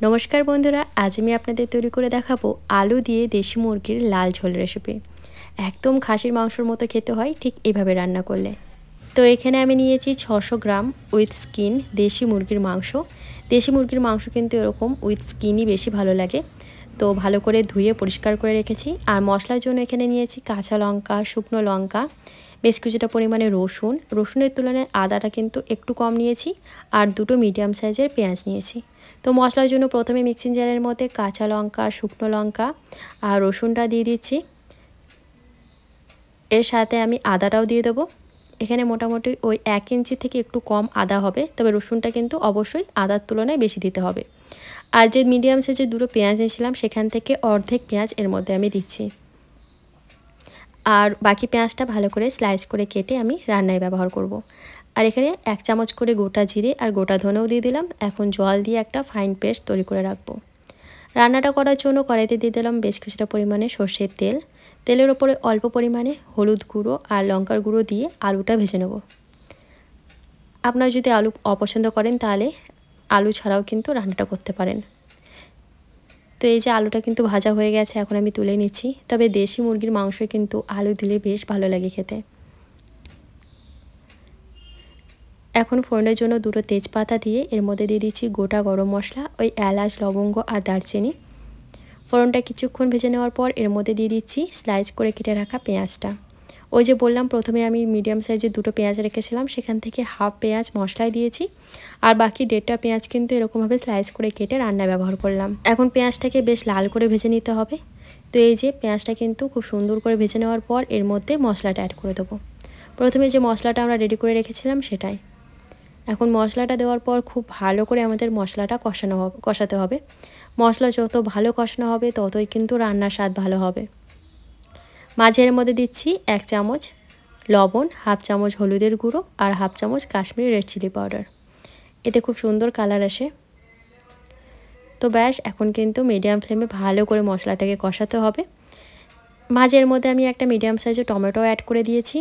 নমস্কার বন্ধুরা, আজ আমি আপনাদের তৈরি করে দেখাবো আলু দিয়ে দেশি মুরগির লাল ঝোল রেসিপি। একদম খাসির মাংসের মতো খেতে হয় ঠিক এইভাবে রান্না করলে। তো এখানে আমি নিয়েছি 600 গ্রাম উইথ স্কিন দেশি মুরগির মাংস। দেশি মুরগির মাংস কিন্তু এরকম উইথ স্কিনই বেশি ভালো লাগে। তো ভালো করে ধুয়ে পরিষ্কার করে রেখেছি। আর মশলার জন্য এখানে নিয়েছি কাঁচা লঙ্কা, শুকনো লঙ্কা, বেশ কিছুটা পরিমাণে রসুনের তুলনায় আদাটা কিন্তু একটু কম নিয়েছি, আর দুটো মিডিয়াম সাইজের পেঁয়াজ নিয়েছি। তো মশলার জন্য প্রথমে মিক্সিং জারের মধ্যে কাঁচা লঙ্কা, শুকনো লঙ্কা আর রসুনটা দিয়ে দিচ্ছি। এর সাথে আমি আদাটাও দিয়ে দেবো। এখানে মোটামুটি ওই 1 ইঞ্চি থেকে একটু কম আদা হবে, তবে রসুনটা কিন্তু অবশ্যই আদার তুলনায় বেশি দিতে হবে। আর যে মিডিয়াম সাইজের দুটো পেঁয়াজ নিয়েছিলাম সেখান থেকে অর্ধেক পেঁয়াজ এর মধ্যে আমি দিচ্ছি। আর বাকি পেঁয়াজটা ভালো করে স্লাইস করে কেটে আমি রান্নায় ব্যবহার করব। আর এখানে 1 চামচ করে গোটা জিরে আর গোটা ধনেও দিয়ে দিলাম। এখন জল দিয়ে একটা ফাইন পেস্ট তৈরি করে রাখবো। রান্নাটা করার জন্য কড়াইতে দিয়ে দিলাম বেশ কিছুটা পরিমাণে সর্ষের তেল। তেলের ওপরে অল্প পরিমাণে হলুদ গুঁড়ো আর লঙ্কার গুঁড়ো দিয়ে আলুটা ভেজে নেব। আপনারা যদি আলু অপছন্দ করেন তাহলে আলু ছাড়াও কিন্তু রান্নাটা করতে পারেন। তো এই যে আলুটা কিন্তু ভাজা হয়ে গেছে, এখন আমি তুলে নিচ্ছি। তবে দেশি মুরগির মাংসে কিন্তু আলু দিলে বেশ ভালো লাগে খেতে। এখন ফোড়নের জন্য দুটো তেজপাতা দিয়ে এর মধ্যে দিয়ে দিচ্ছি গোটা গরম মশলা, ওই এলাচ, লবঙ্গ আর দারচিনি। ফোড়নটা কিছুক্ষণ ভেজে নেওয়ার পর এর মধ্যে দিয়ে দিচ্ছি স্লাইস করে কেটে রাখা পেঁয়াজটা। ওই যে বললাম প্রথমে আমি মিডিয়াম সাইজের দুটো পেঁয়াজ রেখেছিলাম, সেখান থেকে হাফ পেঁয়াজ মশলায় দিয়েছি, আর বাকি 1.5টা পেঁয়াজ কিন্তু এরকমভাবে স্লাইস করে কেটে রান্নায় ব্যবহার করলাম। এখন পেঁয়াজটাকে বেশ লাল করে ভেজে নিতে হবে। তো এই যে পেঁয়াজটা কিন্তু খুব সুন্দর করে ভেজে নেওয়ার পর এর মধ্যে মশলাটা অ্যাড করে দেবো। প্রথমে যে মশলাটা আমরা রেডি করে রেখেছিলাম সেটাই। এখন মশলাটা দেওয়ার পর খুব ভালো করে আমাদের মশলাটা কষাতে হবে। মশলা যত ভালো কষানো হবে ততই কিন্তু রান্নার স্বাদ ভালো হবে। মাঝের মধ্যে দিচ্ছি 1 চামচ লবণ, হাফ চামচ হলুদের গুঁড়ো আর হাফ চামচ কাশ্মীরি রেড চিলি পাউডার। এতে খুব সুন্দর কালার আসে। তো ব্যাস, এখন কিন্তু মিডিয়াম ফ্লেমে ভালো করে মশলাটাকে কষাতে হবে। মাঝের মধ্যে আমি একটা মিডিয়াম সাইজের টমেটো অ্যাড করে দিয়েছি।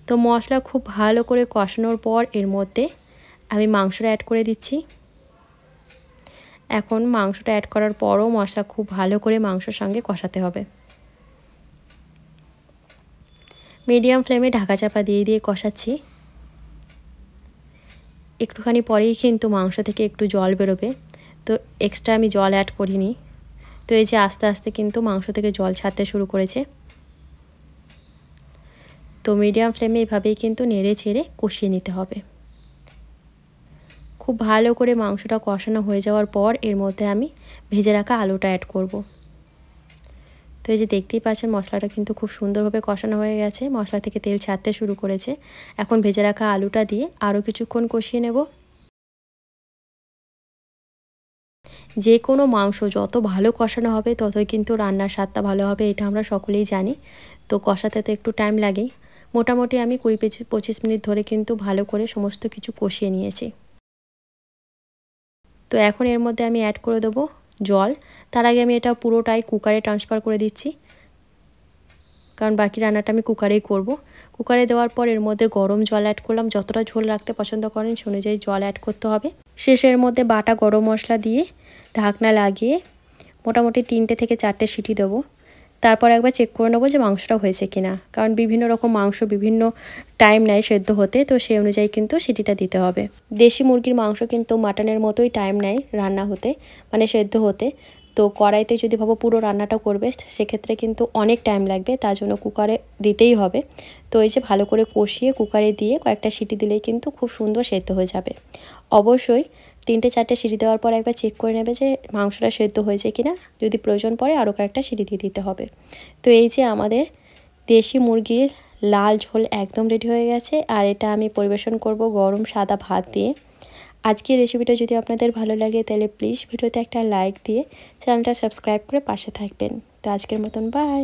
তো মশলা খুব ভালো করে কষানোর পর এর মধ্যে আমি মাংসটা অ্যাড করে দিচ্ছি। এখন মাংসটা অ্যাড করার পরও মশলা খুব ভালো করে মাংসের সঙ্গে কষাতে হবে। মিডিয়াম ফ্লেমে ঢাকা চাপা দিয়ে কষাচ্ছি। একটুখানি পরেই কিন্তু মাংস থেকে একটু জল বেরোবে, তো এক্সট্রা আমি জল অ্যাড করিনি। তো এই যে আস্তে আস্তে কিন্তু মাংস থেকে জল ছাড়তে শুরু করেছে। তো মিডিয়াম ফ্লেমে এভাবেই কিন্তু নেড়ে ছেড়ে কষিয়ে নিতে হবে। খুব ভালো করে মাংসটা কষানো হয়ে যাওয়ার পর এর মধ্যে আমি ভেজে রাখা আলুটা অ্যাড করব। তো এই যে দেখতেই পাচ্ছেন মশলাটা কিন্তু খুব সুন্দরভাবে কষানো হয়ে গেছে, মশলা থেকে তেল ছাড়তে শুরু করেছে। এখন ভেজে রাখা আলুটা দিয়ে আরও কিছুক্ষণ কষিয়ে নেব। যে কোনো মাংস যত ভালো কষানো হবে ততই কিন্তু রান্নার স্বাদটা ভালো হবে, এটা আমরা সকলেই জানি। তো কষাতে তো একটু টাইম লাগেই। মোটামুটি আমি 20-25 মিনিট ধরে কিন্তু ভালো করে সমস্ত কিছু কষিয়ে নিয়েছি। তো এখন এর মধ্যে আমি অ্যাড করে দেবো জল। তার আগে আমি এটা পুরোটাই কুকারে ট্রান্সফার করে দিচ্ছি, কারণ বাকি রান্নাটা আমি কুকারেই করব। কুকারে দেওয়ার পর এর মধ্যে গরম জল অ্যাড করলাম। যতটা ঝোল রাখতে পছন্দ করেন সে অনুযায়ী জল অ্যাড করতে হবে। শেষের মধ্যে বাটা গরম মশলা দিয়ে ঢাকনা লাগিয়ে মোটামুটি 3টে থেকে 4টে সিটি দেবো। তারপর একবার চেক করে নেবো যে মাংসটা হয়েছে কিনা, কারণ বিভিন্ন রকম মাংস বিভিন্ন টাইম নেয় সেদ্ধ হতে, তো সেই অনুযায়ী কিন্তু সিটিটা দিতে হবে। দেশি মুরগির মাংস কিন্তু মাটনের মতোই টাইম নেয় রান্না হতে, মানে সেদ্ধ হতে। তো কড়াইতে যদি ভাবো পুরো রান্নাটা করবে সেক্ষেত্রে কিন্তু অনেক টাইম লাগবে, তার জন্য কুকারে দিতেই হবে। তো এই যে ভালো করে কষিয়ে কুকারে দিয়ে কয়েকটা সিটি দিলেই কিন্তু খুব সুন্দর সেদ্ধ হয়ে যাবে। অবশ্যই 3-4টে সিটি দেওয়ার পর একবার চেক করে নেবে যে মাংসটা সেদ্ধ হয়েছে কিনা, যদি প্রয়োজন পড়ে আরও কয়েকটা সিটি দিয়ে দিতে হবে। তো এই যে আমাদের দেশি মুরগির লাল ঝোল একদম রেডি হয়ে গেছে, আর এটা আমি পরিবেশন করব গরম সাদা ভাত দিয়ে। আজকের রেসিপিটা যদি আপনাদের ভালো লাগে তাহলে প্লিজ ভিডিওতে একটা লাইক দিয়ে চ্যানেলটা সাবস্ক্রাইব করে পাশে থাকবেন। তো আজকের মতন বাই।